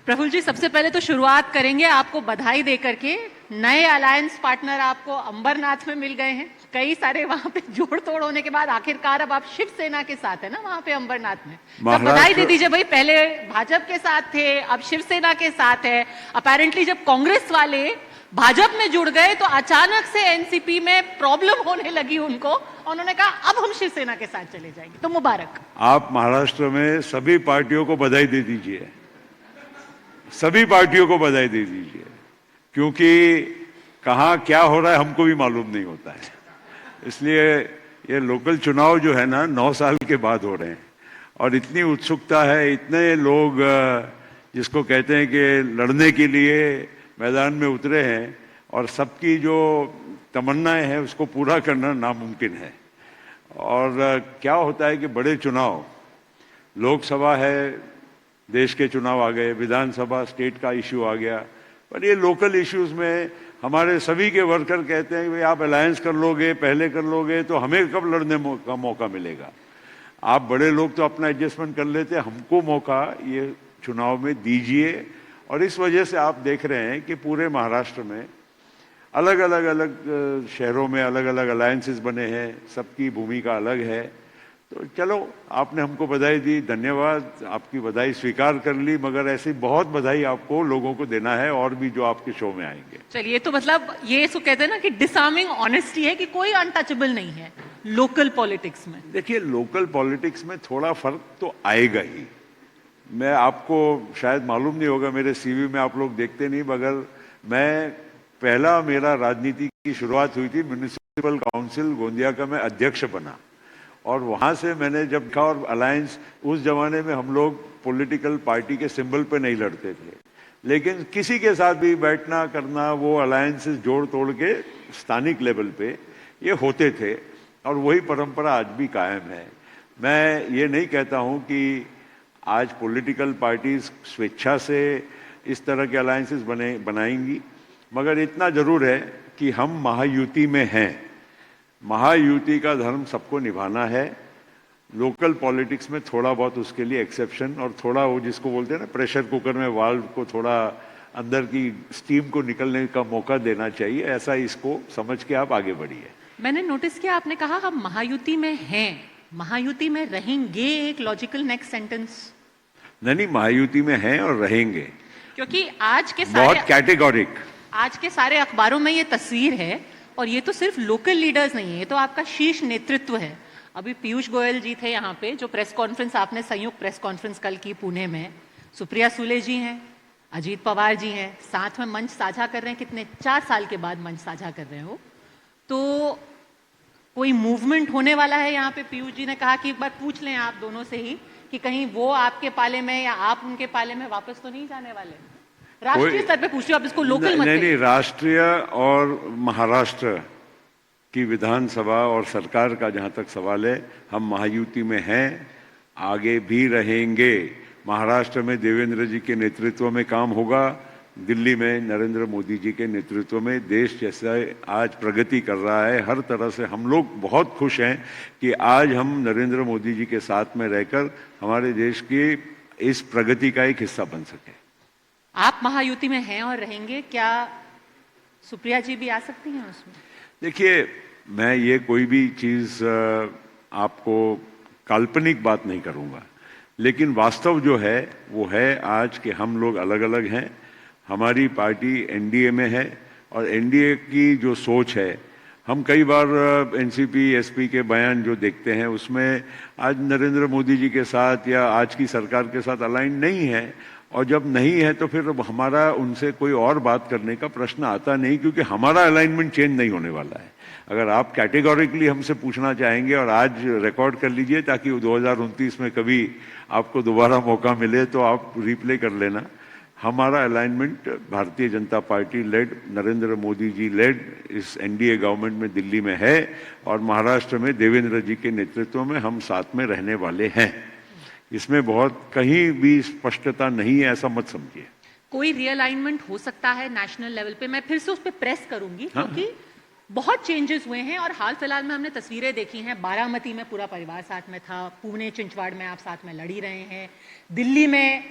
प्रफुल्ल जी, सबसे पहले तो शुरुआत करेंगे आपको बधाई देकर के। नए अलायंस पार्टनर आपको अंबरनाथ में मिल गए हैं। कई सारे वहां पे जोड़ तोड़ होने के बाद आखिरकार अब आप शिवसेना के साथ है ना वहां पे अंबरनाथ में। तो बधाई दे दीजिए भाई, पहले भाजपा के साथ थे, अब शिवसेना के साथ है। अपेरेंटली जब कांग्रेस वाले भाजपा में जुड़ गए तो अचानक से एनसीपी में प्रॉब्लम होने लगी उनको, उन्होंने कहा अब हम शिवसेना के साथ चले जाएंगे। तो मुबारक। आप महाराष्ट्र में सभी पार्टियों को बधाई दे दीजिए, सभी पार्टियों को बधाई दे दीजिए, क्योंकि कहाँ क्या हो रहा है हमको भी मालूम नहीं होता है। इसलिए ये लोकल चुनाव जो है ना 9 साल के बाद हो रहे हैं और इतनी उत्सुकता है, इतने लोग जिसको कहते हैं कि लड़ने के लिए मैदान में उतरे हैं और सबकी जो तमन्नाएं हैं उसको पूरा करना नामुमकिन है। और क्या होता है कि बड़े चुनाव, लोकसभा है, देश के चुनाव आ गए, विधानसभा स्टेट का इश्यू आ गया, पर ये लोकल इश्यूज में हमारे सभी के वर्कर कहते हैं कि भाई आप अलायंस कर लोगे, पहले कर लोगे तो हमें कब लड़ने का मौका मिलेगा। आप बड़े लोग तो अपना एडजस्टमेंट कर लेते, हमको मौका ये चुनाव में दीजिए। और इस वजह से आप देख रहे हैं कि पूरे महाराष्ट्र में अलग अलग शहरों में अलग अलग अलायंसेस बने हैं, सबकी भूमिका अलग है। तो चलो, आपने हमको बधाई दी, धन्यवाद, आपकी बधाई स्वीकार कर ली, मगर ऐसी बहुत बधाई आपको लोगों को देना है और भी जो आपके शो में आएंगे। चलिए, तो मतलब ये सो कहते हैं ना कि डिसार्मिंग ऑनेस्टी है कि कोई अनटचेबल नहीं है लोकल पॉलिटिक्स में। देखिए, लोकल पॉलिटिक्स में थोड़ा फर्क तो आएगा ही। मैं आपको शायद मालूम नहीं होगा, मेरे सीवी में आप लोग देखते नहीं, मगर मैं मेरा राजनीति की शुरुआत हुई थी म्युनिसिपल काउंसिल गोंदिया का, मैं अध्यक्ष बना और वहां से मैंने जब देखा, और अलायंस उस जमाने में हम लोग पॉलिटिकल पार्टी के सिंबल पे नहीं लड़ते थे, लेकिन किसी के साथ भी बैठना करना, वो अलायंसेस जोड़ तोड़ के स्थानिक लेवल पे ये होते थे और वही परंपरा आज भी कायम है। मैं ये नहीं कहता हूं कि आज पॉलिटिकल पार्टीज स्वेच्छा से इस तरह के अलायंसेस बनाएंगी, मगर इतना जरूर है कि हम महायुति में हैं। महायुति का धर्म सबको निभाना है। लोकल पॉलिटिक्स में थोड़ा बहुत उसके लिए एक्सेप्शन और थोड़ा वो जिसको बोलते हैं ना प्रेशर कुकर में वाल्व को थोड़ा अंदर की स्टीम को निकलने का मौका देना चाहिए, ऐसा इसको समझ के आप आगे बढ़िए। मैंने नोटिस किया, आपने कहा हम महायुति में हैं, महायुति में रहेंगे, एक लॉजिकल नेक्स्ट सेंटेंस। नहीं, महायुति में हैं और रहेंगे, क्योंकि आज के सारे बहुत कैटेगोरिक, आज के सारे अखबारों में ये तस्वीर है। और ये तो सिर्फ लोकल लीडर्स नहीं है, ये तो आपका शीर्ष नेतृत्व है। अभी पीयूष गोयल जी थे यहाँ पे, जो प्रेस कॉन्फ्रेंस आपने संयुक्त प्रेस कॉन्फ्रेंस कल की पुणे में, सुप्रिया सुले जी हैं, अजीत पवार जी हैं, साथ में मंच साझा कर रहे हैं। कितने 4 साल के बाद मंच साझा कर रहे हो, तो कोई मूवमेंट होने वाला है यहाँ पे? पीयूष जी ने कहा कि एक बार पूछ लें आप दोनों से ही कि कहीं वो आपके पाले में या आप उनके पाले में वापस तो नहीं जाने वाले। राष्ट्रीय स्तर पे पूछिए, आप इसको लोकल मत नहीं, राष्ट्रीय और महाराष्ट्र की विधानसभा और सरकार का जहां तक सवाल है, हम महायुति में हैं, आगे भी रहेंगे। महाराष्ट्र में देवेंद्र जी के नेतृत्व में काम होगा, दिल्ली में नरेंद्र मोदी जी के नेतृत्व में देश जैसा आज प्रगति कर रहा है। हर तरह से हम लोग बहुत खुश हैं कि आज हम नरेंद्र मोदी जी के साथ में रहकर हमारे देश की इस प्रगति का एक हिस्सा बन सके। आप महायुति में हैं और रहेंगे, क्या सुप्रिया जी भी आ सकती हैं उसमें? देखिए, मैं ये कोई भी चीज़ आपको काल्पनिक बात नहीं करूँगा, लेकिन वास्तव जो है वो है आज कि हम लोग अलग अलग हैं। हमारी पार्टी एनडीए में है और एनडीए की जो सोच है, हम कई बार एनसीपी एसपी के बयान जो देखते हैं उसमें आज नरेंद्र मोदी जी के साथ या आज की सरकार के साथ अलाइन नहीं है, और जब नहीं है तो फिर हमारा उनसे कोई और बात करने का प्रश्न आता नहीं, क्योंकि हमारा अलाइनमेंट चेंज नहीं होने वाला है। अगर आप कैटेगोरिकली हमसे पूछना चाहेंगे, और आज रिकॉर्ड कर लीजिए ताकि 2029 में कभी आपको दोबारा मौका मिले तो आप रिप्ले कर लेना, हमारा alignment Bharatiya Janata party lead, Narendra Modi ji lead इस एनडीए गवर्नमेंट में दिल्ली में है, और महाराष्ट्र में देवेंद्र जी के नेतृत्व में हम साथ में रहने वाले हैं। इसमें बहुत कहीं भी स्पष्टता नहीं है, ऐसा मत समझिए। कोई रीअलाइनमेंट हो सकता है नेशनल लेवल पे? मैं फिर से उस पर प्रेस करूंगी, क्योंकि बहुत चेंजेस हुए हैं और हाल फिलहाल में हमने तस्वीरें देखी हैं। बारामती में पूरा परिवार साथ में था, पुणे चिंचवाड़ में आप साथ में लड़ी रहे हैं, दिल्ली में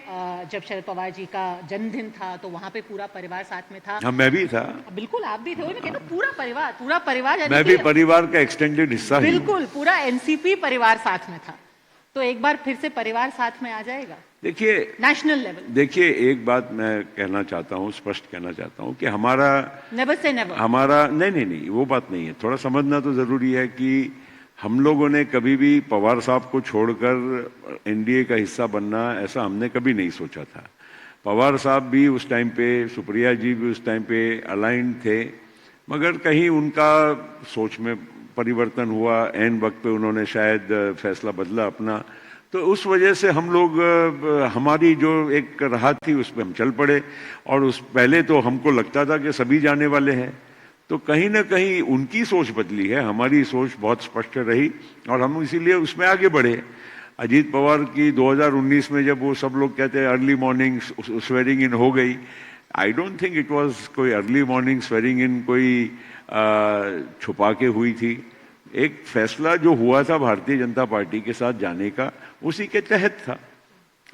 जब शरद पवार जी का जन्मदिन था तो वहां पे पूरा परिवार साथ में था। हाँ, मैं भी था। बिल्कुल आप भी थे, मैं कहता हूं पूरा परिवार मैं भी परिवार का एक्सटेंडेड हिस्सा ही हूं। बिल्कुल पूरा एनसीपी परिवार साथ में था। तो एक बार फिर से परिवार साथ में आ जाएगा देखिए नेशनल लेवल। देखिए, एक बात मैं कहना चाहता हूं, स्पष्ट कहना चाहता हूं कि हमारा नेवर से नेवर, हमारा नहीं, वो बात नहीं है। थोड़ा समझना तो जरूरी है कि हम लोगों ने कभी भी पवार साहब को छोड़कर एनडीए का हिस्सा बनना, ऐसा हमने कभी नहीं सोचा था। पवार साहब भी उस टाइम पे, सुप्रिया जी भी उस टाइम पे अलाइंड थे, मगर कहीं उनका सोच में परिवर्तन हुआ, एन वक्त पे उन्होंने शायद फैसला बदला अपना। तो उस वजह से हम लोग, हमारी जो एक राह थी उस पर हम चल पड़े। और उस पहले तो हमको लगता था कि सभी जाने वाले हैं, तो कहीं ना कहीं उनकी सोच बदली है, हमारी सोच बहुत स्पष्ट रही और हम इसीलिए उसमें आगे बढ़े। अजीत पवार की 2019 में जब वो सब लोग कहते हैं अर्ली मॉर्निंग स्वेरिंग इन हो गई, I don't think it was कोई अर्ली मॉर्निंग स्वेरिंग इन कोई छुपा के हुई थी। एक फैसला जो हुआ था भारतीय जनता पार्टी के साथ जाने का, उसी के तहत था।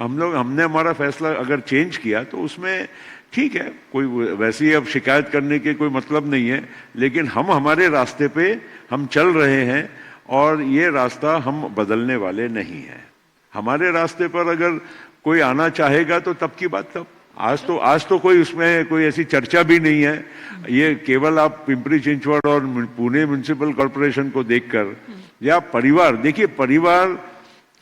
हमने हमारा फैसला अगर चेंज किया तो उसमें ठीक है, कोई वैसी अब शिकायत करने के कोई मतलब नहीं है, लेकिन हम हमारे रास्ते पे हम चल रहे हैं और ये रास्ता हम बदलने वाले नहीं हैं। हमारे रास्ते पर अगर कोई आना चाहेगा तो तब की बात तब। आज तो कोई उसमें कोई ऐसी चर्चा भी नहीं है। ये केवल आप पिंपरी चिंचवड़ और पुणे म्युनिसिपल कॉर्पोरेशन को देखकर, या परिवार देखिए, परिवार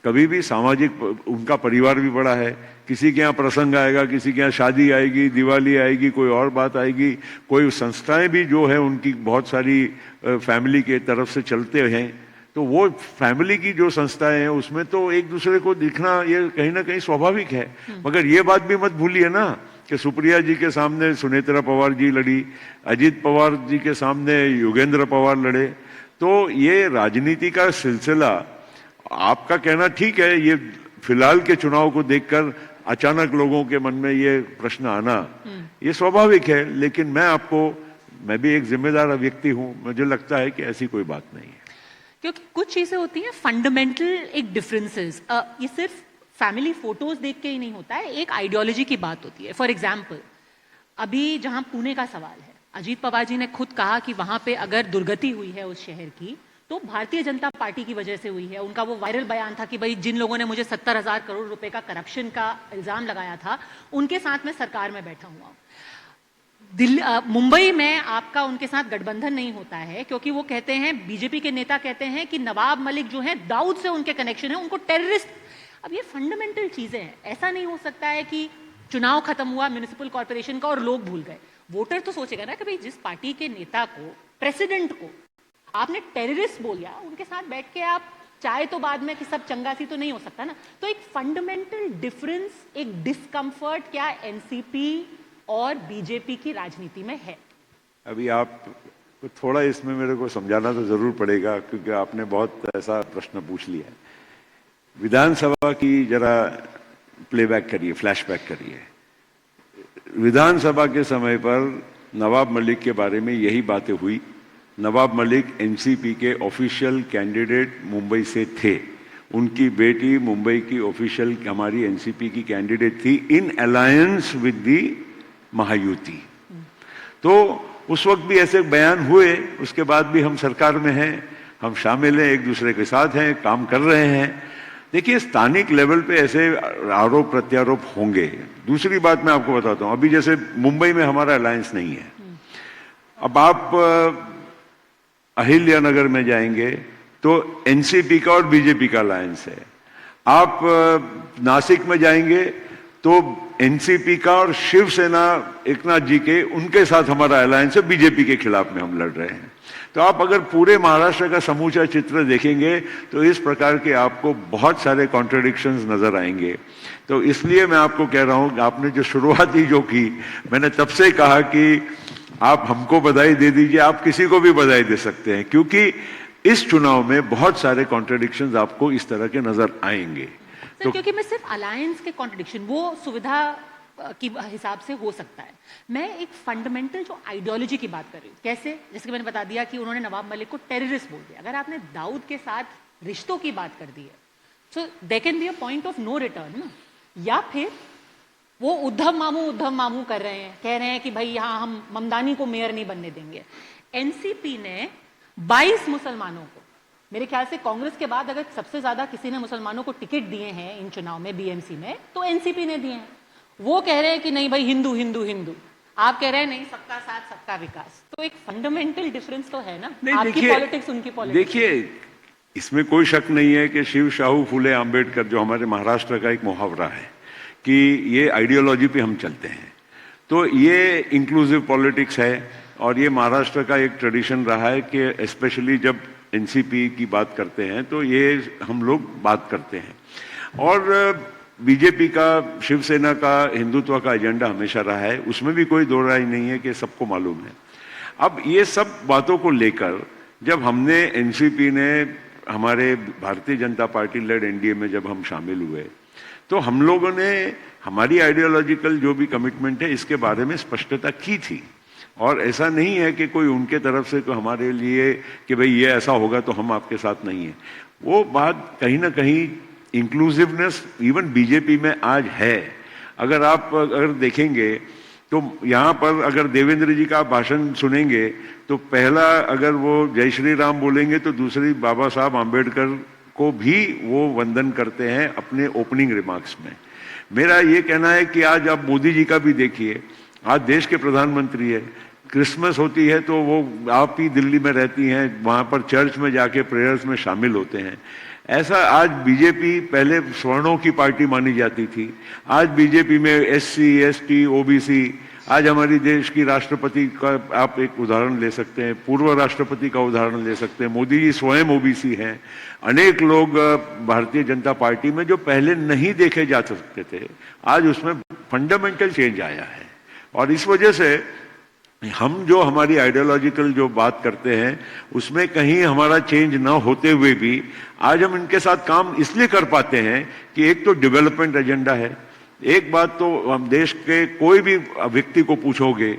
कभी भी सामाजिक, उनका परिवार भी बड़ा है। किसी के यहाँ प्रसंग आएगा, किसी के यहाँ शादी आएगी, दिवाली आएगी, कोई और बात आएगी, कोई संस्थाएं भी जो है उनकी बहुत सारी फैमिली के तरफ से चलते हैं, तो वो फैमिली की जो संस्थाएं हैं उसमें तो एक दूसरे को दिखना ये कहीं ना कहीं स्वाभाविक है। मगर ये बात भी मत भूलिए ना कि सुप्रिया जी के सामने सुनेत्रा पवार जी लड़ी, अजीत पवार जी के सामने योगेंद्र पवार लड़े। तो ये राजनीति का सिलसिला, आपका कहना ठीक है, ये फिलहाल के चुनाव को देखकर अचानक लोगों के मन में ये प्रश्न आना ये स्वाभाविक है, लेकिन मैं भी एक जिम्मेदार व्यक्ति हूं, मुझे लगता है कि ऐसी कोई बात नहीं है। क्योंकि कुछ चीजें होती हैं फंडामेंटल एक डिफरेंसेस, ये सिर्फ फैमिली फोटोज देख के ही नहीं होता है, एक आइडियोलॉजी की बात होती है। फॉर एग्जाम्पल, अभी जहां पुणे का सवाल है, अजीत पवार जी ने खुद कहा कि वहां पे अगर दुर्गति हुई है उस शहर की तो भारतीय जनता पार्टी की वजह से हुई है। उनका वो वायरल बयान था कि भाई जिन लोगों ने मुझे 70,000 करोड़ रुपए का करप्शन का इल्जाम लगाया था उनके साथ में सरकार में बैठा हुआ हूं। मुंबई में आपका उनके साथ गठबंधन नहीं होता है क्योंकि वो कहते हैं, बीजेपी के नेता कहते हैं कि नवाब मलिक जो है दाऊद से उनके कनेक्शन है, उनको टेररिस्ट। अब ये फंडामेंटल चीजें हैं। ऐसा नहीं हो सकता है कि चुनाव खत्म हुआ म्युनिसिपल कॉर्पोरेशन का और लोग भूल गए। वोटर तो सोचेगा ना कि भाई जिस पार्टी के नेता को, प्रेसिडेंट को आपने टेररिस्ट बोलिया, उनके साथ बैठ के आप चाहे तो बाद में कि सब चंगा सी तो नहीं हो सकता ना। तो एक फंडामेंटल डिफरेंस, एक डिस्कंफर्ट क्या एनसीपी और बीजेपी की राजनीति में है। अभी आप थोड़ा इसमें मेरे को समझाना तो जरूर पड़ेगा, क्योंकि आपने बहुत ऐसा प्रश्न पूछ लिया है। विधानसभा की जरा प्लेबैक करिए, फ्लैशबैक करिए। विधानसभा के समय पर नवाब मलिक के बारे में यही बातें हुई। नवाब मलिक एनसीपी के ऑफिशियल कैंडिडेट मुंबई से थे, उनकी बेटी मुंबई की ऑफिशियल हमारी एनसीपी की कैंडिडेट थी इन अलायंस विद दी महायुति। तो उस वक्त भी ऐसे बयान हुए, उसके बाद भी हम सरकार में हैं, हम शामिल हैं, एक दूसरे के साथ हैं, काम कर रहे हैं। देखिए, स्थानिक लेवल पे ऐसे आरोप प्रत्यारोप होंगे। दूसरी बात मैं आपको बताता हूं, अभी जैसे मुंबई में हमारा अलायंस नहीं है। अब आप अहिल्यानगर में जाएंगे तो एनसीपी का और बीजेपी का अलायंस है। आप नासिक में जाएंगे तो एनसीपी का और शिवसेना एकनाथ जी के, उनके साथ हमारा अलायंस है, बीजेपी के खिलाफ में हम लड़ रहे हैं। तो आप अगर पूरे महाराष्ट्र का समूचा चित्र देखेंगे तो इस प्रकार के आपको बहुत सारे कॉन्ट्रडिक्शंस नजर आएंगे। तो इसलिए मैं आपको कह रहा हूं, आपने जो शुरुआत ही जो की, मैंने तब से कहा कि आप हमको बधाई दे दीजिए, आप किसी को भी बधाई दे सकते हैं, क्योंकि इस चुनाव में बहुत सारे कॉन्ट्रडिक्शंस आपको इस तरह के नजर आएंगे। तो क्योंकि मैं सिर्फ अलायंस के कॉन्ट्रडिक्शन, वो सुविधा की हिसाब से हो सकता है। मैं एक फंडामेंटल जो आइडियोलॉजी की बात कर रही हूँ। कैसे? जैसे कि मैंने बता दिया कि उन्होंने नवाब मलिक को टेररिस्ट बोल दिया। अगर आपने दाऊद के साथ रिश्तों की बात कर दी है, so there can be a point of no return ना। या फिर वो उद्धव मामू कर रहे हैं, कह रहे हैं कि भाई यहाँ हम ममदानी को मेयर नहीं बनने देंगे। एनसीपी ने 22 मुसलमानों को, मेरे ख्याल से कांग्रेस के बाद अगर सबसे ज्यादा किसी ने मुसलमानों को टिकट दिए हैं इन चुनाव में बीएमसी में, तो एनसीपी ने दिए हैं। वो कह रहे हैं कि नहीं भाई हिंदू हिंदू हिंदू, आप कह रहे हैं नहीं सबका साथ सबका विकास। तो एक फंडामेंटल डिफरेंस तो है ना, आपकी पॉलिटिक्स उनकी पॉलिटिक्स। देखिए, इसमें कोई शक नहीं है कि शिव शाहू फुले आंबेडकर जो हमारे महाराष्ट्र का एक मुहावरा है कि ये आइडियोलॉजी पे हम चलते हैं, तो ये इंक्लूसिव पॉलिटिक्स है। और ये महाराष्ट्र का एक ट्रेडिशन रहा है कि स्पेशली जब एनसीपी की बात करते हैं तो ये हम लोग बात करते हैं। और बीजेपी का, शिवसेना का हिंदुत्व का एजेंडा हमेशा रहा है, उसमें भी कोई दो राय नहीं है कि सबको मालूम है। अब ये सब बातों को लेकर जब हमने, एनसीपी ने, हमारे Bharatiya Janata party lead NDA में जब हम शामिल हुए, तो हम लोगों ने हमारी आइडियोलॉजिकल जो भी कमिटमेंट है इसके बारे में स्पष्टता की थी। और ऐसा नहीं है कि कोई उनके तरफ से कोई हमारे लिए कि भाई ये ऐसा होगा तो हम आपके साथ नहीं है। वो बात कहीं ना कहीं इंक्लूसिवनेस इवन बीजेपी में आज है। अगर देखेंगे तो यहाँ पर अगर देवेंद्र जी का भाषण सुनेंगे तो पहला अगर वो जय श्री राम बोलेंगे तो दूसरी बाबा साहब आम्बेडकर को भी वो वंदन करते हैं अपने ओपनिंग रिमार्क्स में। मेरा ये कहना है कि आज आप मोदी जी का भी देखिए, आज देश के प्रधानमंत्री है, क्रिसमस होती है तो वो आप ही दिल्ली में रहती हैं, वहाँ पर चर्च में जाके प्रेयर्स में शामिल होते हैं। ऐसा आज बीजेपी, पहले स्वर्णों की पार्टी मानी जाती थी, आज बीजेपी में एससी, एसटी, ओबीसी, आज हमारी देश की राष्ट्रपति का आप एक उदाहरण ले सकते हैं, पूर्व राष्ट्रपति का उदाहरण ले सकते हैं, मोदी जी स्वयं ओबीसी हैं। अनेक लोग भारतीय जनता पार्टी में जो पहले नहीं देखे जा सकते थे, आज उसमें फंडामेंटल चेंज आया है। और इस वजह से हम जो हमारी आइडियोलॉजिकल जो बात करते हैं उसमें कहीं हमारा चेंज ना होते हुए भी आज हम इनके साथ काम इसलिए कर पाते हैं कि एक तो डेवलपमेंट एजेंडा है। एक बात तो हम देश के कोई भी व्यक्ति को पूछोगे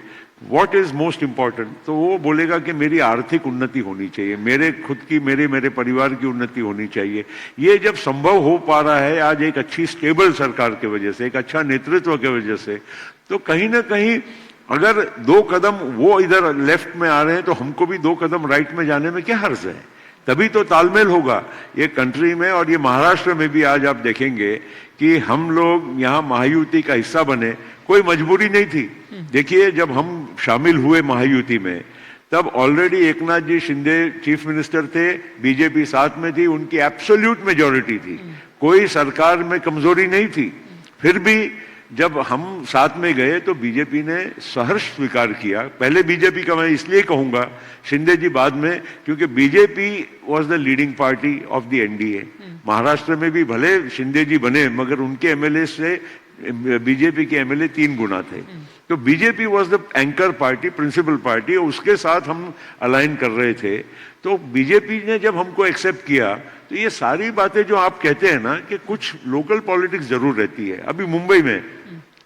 व्हाट इज मोस्ट इंपॉर्टेंट, तो वो बोलेगा कि मेरी आर्थिक उन्नति होनी चाहिए, मेरे खुद की, मेरे परिवार की उन्नति होनी चाहिए। ये जब संभव हो पा रहा है आज एक अच्छी स्टेबल सरकार की वजह से, एक अच्छा नेतृत्व की वजह से, तो कहीं ना कहीं अगर 2 कदम वो इधर लेफ्ट में आ रहे हैं तो हमको भी 2 कदम राइट में जाने में क्या हर्ज है। तभी तो तालमेल होगा ये कंट्री में। और ये महाराष्ट्र में भी आज आप देखेंगे कि हम लोग यहाँ महायुति का हिस्सा बने, कोई मजबूरी नहीं थी। देखिए, जब हम शामिल हुए महायुति में तब ऑलरेडी एकनाथ जी शिंदे चीफ मिनिस्टर थे, बीजेपी साथ में थी, उनकी एब्सोल्यूट मेजॉरिटी थी, कोई सरकार में कमजोरी नहीं थी। फिर भी जब हम साथ में गए तो बीजेपी ने सहर्ष स्वीकार किया। पहले बीजेपी का मैं इसलिए कहूंगा, शिंदे जी बाद में, क्योंकि BJP was the leading party of the NDA. Maharashtra में भी भले शिंदे जी बने मगर उनके एमएलए से बीजेपी के एमएलए 3 गुना थे। तो BJP was the anchor party, principal party, और उसके साथ हम अलाइन कर रहे थे। तो बीजेपी ने जब हमको एक्सेप्ट किया तो ये सारी बातें जो आप कहते हैं ना कि कुछ लोकल पॉलिटिक्स जरूर रहती है। अभी मुंबई में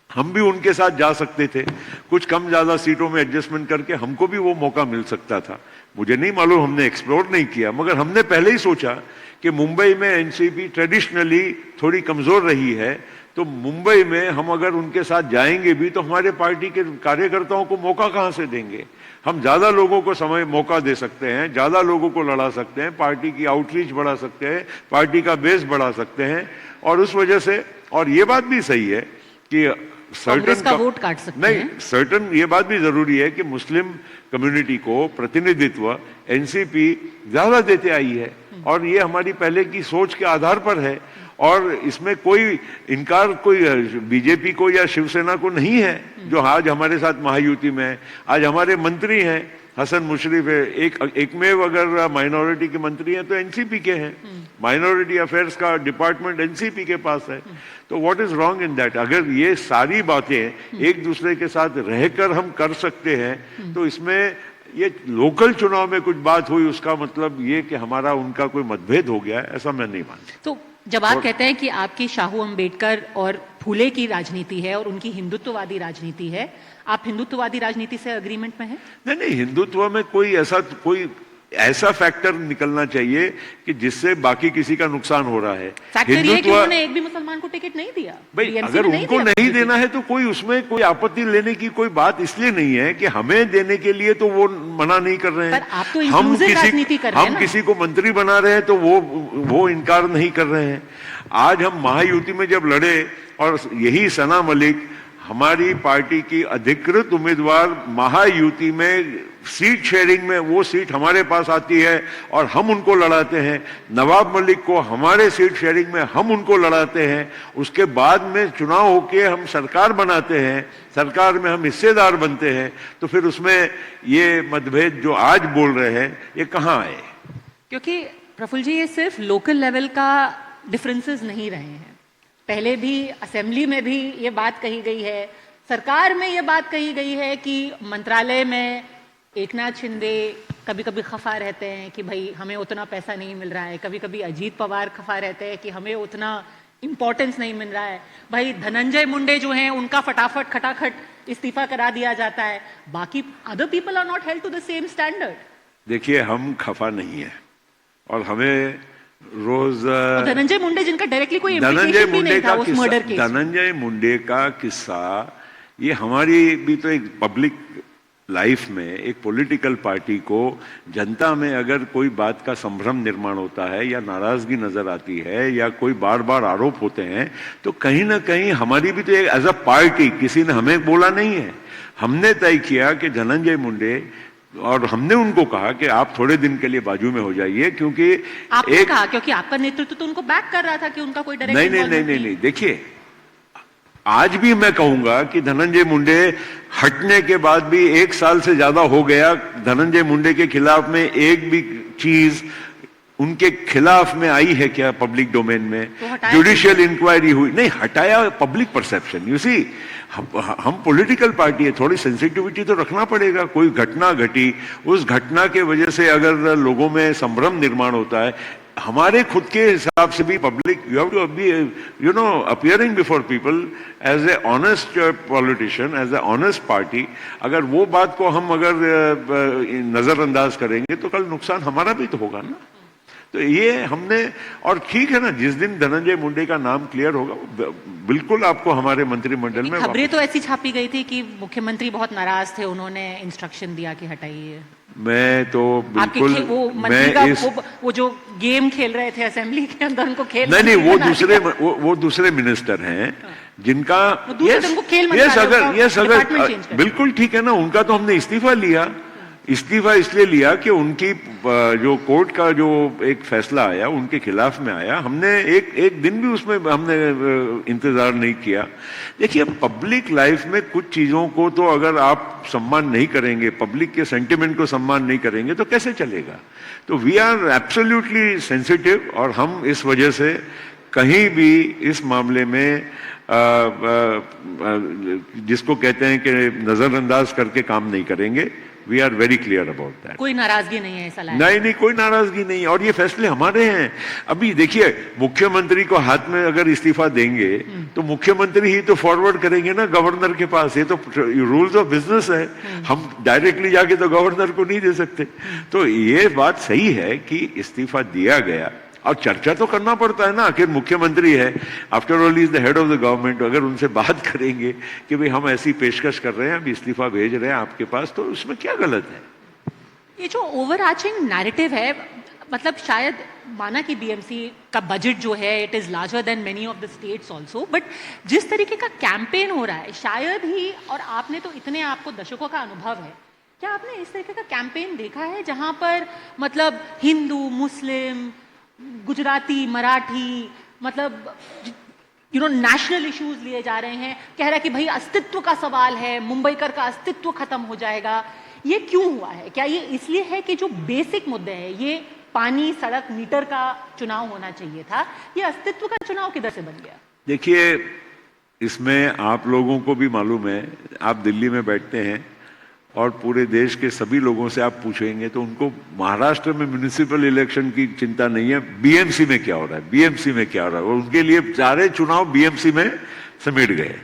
हम भी उनके साथ जा सकते थे, कुछ कम ज्यादा सीटों में एडजस्टमेंट करके हमको भी वो मौका मिल सकता था। मुझे नहीं मालूम, हमने एक्सप्लोर नहीं किया, मगर हमने पहले ही सोचा कि मुंबई में एनसीपी ट्रेडिशनली थोड़ी कमजोर रही है, तो मुंबई में हम अगर उनके साथ जाएंगे भी तो हमारे पार्टी के कार्यकर्ताओं को मौका कहां से देंगे। हम ज्यादा लोगों को समय मौका दे सकते हैं, ज्यादा लोगों को लड़ा सकते हैं, पार्टी की आउटरीच बढ़ा सकते हैं, पार्टी का बेस बढ़ा सकते हैं। और उस वजह से, और ये बात भी सही है कि कांग्रेस का वोट काट सकते हैं। नहीं, सर्टन ये बात भी जरूरी है कि मुस्लिम कम्युनिटी को प्रतिनिधित्व एनसीपी ज्यादा देते आई है, और ये हमारी पहले की सोच के आधार पर है। और इसमें कोई इनकार कोई बीजेपी को या शिवसेना को नहीं है जो आज हमारे साथ महायुति में है। आज हमारे मंत्री हैं, हसन मुशर्रफ है, एकमेव अगर माइनॉरिटी के मंत्री हैं तो एनसीपी के हैं, माइनॉरिटी अफेयर्स का डिपार्टमेंट एनसीपी के पास है। तो what is wrong in that? अगर ये सारी बातें एक दूसरे के साथ रहकर हम कर सकते हैं तो इसमें ये लोकल चुनाव में कुछ बात हुई उसका मतलब ये कि हमारा उनका कोई मतभेद हो गया है, ऐसा मैं नहीं मानता। तो जब आप कहते हैं कि आपकी शाहू अंबेडकर और धूले की राजनीति है और उनकी हिंदुत्ववादी राजनीति है। आप हिंदुत्ववादी राजनीति से अग्रीमेंट में हैं? नहीं, हिंदुत्व में कोई ऐसा फैक्टर निकलना चाहिए कि जिससे बाकी किसी का नुकसान हो रहा है। फैक्टर ये है कि उन्होंने एक भी मुसलमान को टिकट नहीं दिया। भाई अगर उनको नहीं देना है तो कोई उसमें कोई आपत्ति लेने की कोई बात इसलिए नहीं है कि हमें देने के लिए तो वो मना नहीं कर रहे हैं। आप तो इंक्लूसिव राजनीति कर रहे हैं ना? किसी को मंत्री बना रहे हैं तो वो इनकार नहीं कर रहे हैं। आज हम महायुति में जब लड़े और यही सना मलिक हमारी पार्टी की अधिकृत उम्मीदवार, महायुति में सीट शेयरिंग में वो सीट हमारे पास आती है और हम उनको लड़ाते हैं। नवाब मलिक को हमारे सीट शेयरिंग में हम उनको लड़ाते हैं। उसके बाद में चुनाव होके हम सरकार बनाते हैं, सरकार में हम हिस्सेदार बनते हैं, तो फिर उसमें ये मतभेद जो आज बोल रहे हैं ये कहाँ आए? क्योंकि प्रफुल्ल जी, ये सिर्फ लोकल लेवल का डिफरेंसेस नहीं रहे हैं। पहले भी असेंबली में भी ये बात कही गई है, सरकार में ये बात कही गई है कि मंत्रालय में एकनाथ शिंदे कभी कभी खफा रहते हैं कि भाई हमें उतना पैसा नहीं मिल रहा है, कभी कभी अजीत पवार खफा रहते हैं कि हमें उतना इंपॉर्टेंस नहीं मिल रहा है। भाई धनंजय मुंडे जो हैं उनका फटाफट खटाखट इस्तीफा करा दिया जाता है। बाकी other people are not held to the same standard. देखिए, हम खफा नहीं है और हमें रोज धनंजय मुंडे जिनका डायरेक्टली कोई इम्प्लीकेशन भी नहीं था उस मर्डर केस। धनंजय मुंडे का किस्सा ये हमारी भी तो एक पब्लिक लाइफ में, एक पॉलिटिकल पार्टी को जनता में अगर कोई बात का संभ्रम निर्माण होता है या नाराजगी नजर आती है या कोई बार बार आरोप होते हैं तो कहीं ना कहीं हमारी भी तो एक एज अ पार्टी, किसी ने हमें बोला नहीं है, हमने तय किया कि धनंजय मुंडे, और हमने उनको कहा कि आप थोड़े दिन के लिए बाजू में हो जाइए, क्योंकि आपने कहा क्योंकि आपका नेतृत्व तो उनको बैक कर रहा था कि उनका कोई डायरेक्ट नहीं। देखिए, आज भी मैं कहूंगा कि धनंजय मुंडे हटने के बाद भी 1 साल से ज्यादा हो गया, धनंजय मुंडे के खिलाफ में एक भी चीज उनके खिलाफ में आई है क्या पब्लिक डोमेन में? तो जुडिशियल इंक्वायरी हुई नहीं, हटाया पब्लिक परसेप्शन। यू सी, हम पॉलिटिकल पार्टी है, थोड़ी सेंसिटिविटी तो रखना पड़ेगा। कोई घटना घटी, उस घटना के वजह से अगर लोगों में संभ्रम निर्माण होता है, हमारे खुद के हिसाब से भी public, you have to be appearing before people as a honest politician, as a honest party. अगर वो बात को हम अगर नजरअंदाज करेंगे तो कल नुकसान हमारा भी तो होगा ना। तो ये हमने, और ठीक है ना, जिस दिन धनंजय मुंडे का नाम क्लियर होगा बिल्कुल आपको हमारे मंत्रिमंडल में। खबरें तो ऐसी छापी गई थी कि मुख्यमंत्री बहुत नाराज थे, उन्होंने इंस्ट्रक्शन दिया कि हटाइए। मैं तो बिल्कुल वो जो गेम खेल रहे थे असेंबली के अंदर, उनको खेल नहीं, वो दूसरे मिनिस्टर हैं जिनका बिल्कुल ठीक है ना, उनका तो हमने इस्तीफा लिया। इस्तीफा इसलिए लिया कि उनकी जो कोर्ट का जो एक फैसला आया उनके खिलाफ में आया, हमने एक दिन भी उसमें हमने इंतजार नहीं किया। देखिए, पब्लिक लाइफ में कुछ चीजों को तो अगर आप सम्मान नहीं करेंगे, पब्लिक के सेंटिमेंट को सम्मान नहीं करेंगे तो कैसे चलेगा? तो वी आर एब्सोल्युटली सेंसिटिव और हम इस वजह से कहीं भी इस मामले में जिसको कहते हैं कि नजरअंदाज करके काम नहीं करेंगे। We are very clear about that. कोई नाराजगी नहीं है ऐसा? नहीं, कोई नाराजगी नहीं, और ये फैसले हमारे हैं। अभी देखिए, मुख्यमंत्री को हाथ में अगर इस्तीफा देंगे तो मुख्यमंत्री ही तो फॉरवर्ड करेंगे ना गवर्नर के पास। ये तो रूल्स ऑफ बिजनेस है, हम डायरेक्टली जाके तो गवर्नर को नहीं दे सकते। तो ये बात सही है कि इस्तीफा दिया गया, और चर्चा तो करना पड़ता है ना, आखिर मुख्यमंत्री है, after all is the head of the government. अगर उनसे बात करेंगे कि भाई हम ऐसी पेशकश कर रहे हैं, अभी इस्तीफा भेज रहे हैं आपके पास, तो उसमें क्या गलत है? ये जो ओवरआर्चिंग नैरेटिव है, मतलब शायद माना कि बीएमसी का बजट जो है it is larger than many of the states also, but जिस तरीके का कैंपेन हो रहा है, शायद ही, और आपने तो इतने आपको दशकों का अनुभव है, क्या आपने इस तरीके का कैंपेन देखा है जहां पर मतलब हिंदू, मुस्लिम, गुजराती, मराठी, मतलब नेशनल इश्यूज लिए जा रहे हैं, कह रहा है कि भाई अस्तित्व का सवाल है, मुंबईकर का अस्तित्व खत्म हो जाएगा? ये क्यों हुआ है? क्या ये इसलिए है कि जो बेसिक मुद्दे हैं, ये पानी, सड़क, मीटर का चुनाव होना चाहिए था, ये अस्तित्व का चुनाव किधर से बन गया? देखिए, इसमें आप लोगों को भी मालूम है, आप दिल्ली में बैठते हैं और पूरे देश के सभी लोगों से आप पूछेंगे तो उनको महाराष्ट्र में म्युनिसिपल इलेक्शन की चिंता नहीं है, बीएमसी में क्या हो रहा है, बीएमसी में क्या हो रहा है। और उनके लिए सारे चुनाव बीएमसी में समेट गए।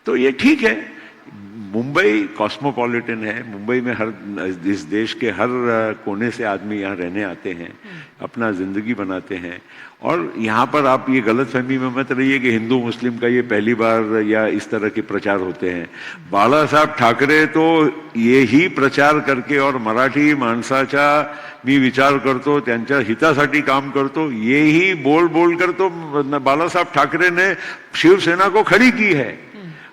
तो ये ठीक है, मुंबई कॉस्मोपॉलिटन है, मुंबई में हर इस देश के हर कोने से आदमी यहाँ रहने आते हैं, अपना जिंदगी बनाते हैं। और यहाँ पर आप ये गलतफहमी में मत रहिए कि हिंदू मुस्लिम का ये पहली बार या इस तरह के प्रचार होते हैं। बाला साहब ठाकरे तो येही प्रचार करके और मराठी माणसाचा मी विचार करतो, त्यांच्या हितासाठी काम करतो, येही बोल बोल कर तो बाला साहब ठाकरे ने शिवसेना को खड़ी की है।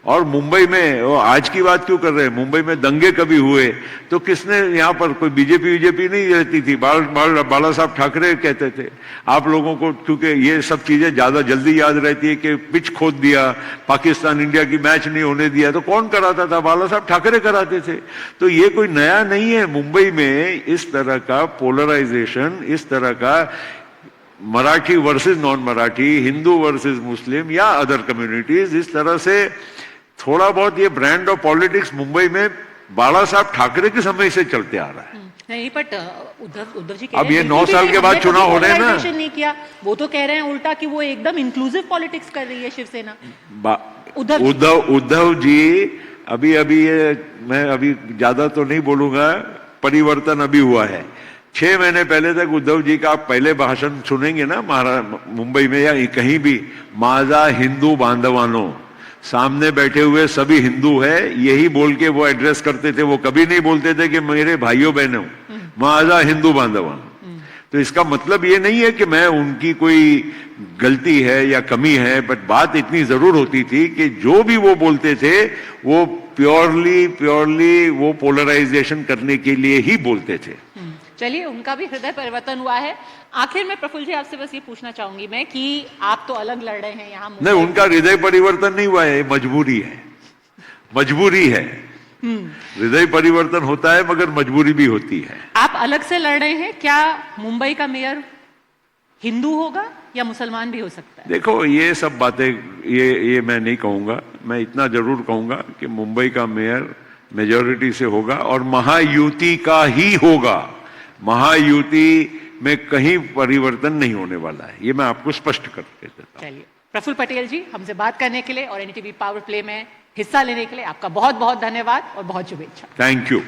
और मुंबई में वो आज की बात क्यों कर रहे हैं, मुंबई में दंगे कभी हुए तो किसने, यहाँ पर कोई बीजेपी नहीं रहती थी, बाला साहब ठाकरे कहते थे। आप लोगों को क्योंकि ये सब चीजें ज्यादा जल्दी याद रहती है कि पिच खोद दिया, पाकिस्तान इंडिया की मैच नहीं होने दिया, तो कौन कराता था, बाला साहब ठाकरे कराते थे। तो ये कोई नया नहीं है मुंबई में इस तरह का पोलराइजेशन, इस तरह का Marathi versus non Marathi, Hindu versus Muslim या अदर कम्युनिटीज, इस तरह से थोड़ा बहुत ये ब्रांड ऑफ पॉलिटिक्स मुंबई में बाला साहब ठाकरे के समय से चलते आ रहा है। नहीं, बट उद्धव जी अब ये 9 साल के बाद चुनाव हो रहे हैं ना, नहीं किया, वो तो कह रहे हैं उल्टा कि वो एकदम इंक्लूसिव पॉलिटिक्स कर रही है शिवसेना। उद्धव जी अभी ये मैं अभी ज्यादा तो नहीं बोलूंगा, परिवर्तन अभी हुआ है। 6 महीने पहले तक उद्धव जी का आप पहले भाषण सुनेंगे ना मुंबई में या कहीं भी, माझा हिंदू बांधवानो, सामने बैठे हुए सभी हिंदू है, यही बोल के वो एड्रेस करते थे। वो कभी नहीं बोलते थे कि मेरे भाइयों बहनों, माझा हिंदू बांधवानो। तो इसका मतलब ये नहीं है कि मैं उनकी कोई गलती है या कमी है, बट बात इतनी जरूर होती थी कि जो भी वो बोलते थे वो प्योरली वो पोलराइजेशन करने के लिए ही बोलते थे। चलिए, उनका भी हृदय परिवर्तन हुआ है। आखिर में प्रफुल्ल जी आपसे बस ये पूछना चाहूंगी मैं कि आप तो अलग लड़ रहे हैं यहाँ, नहीं, उनका हृदय परिवर्तन नहीं हुआ है, मजबूरी है, मजबूरी है। हृदय परिवर्तन होता है मगर मजबूरी भी होती है। आप अलग से लड़ रहे हैं, क्या मुंबई का मेयर हिंदू होगा या मुसलमान भी हो सकता है? देखो, ये सब बातें ये मैं नहीं कहूंगा। मैं इतना जरूर कहूंगा कि मुंबई का मेयर मेजॉरिटी से होगा और महायुति का ही होगा। महायुति में कहीं परिवर्तन नहीं होने वाला है, ये मैं आपको स्पष्ट करके देता हूं। चलिए, प्रफुल्ल पटेल जी, हमसे बात करने के लिए और एनडीटीवी पावर प्ले में हिस्सा लेने के लिए आपका बहुत बहुत धन्यवाद और बहुत शुभेच्छा। Thank you.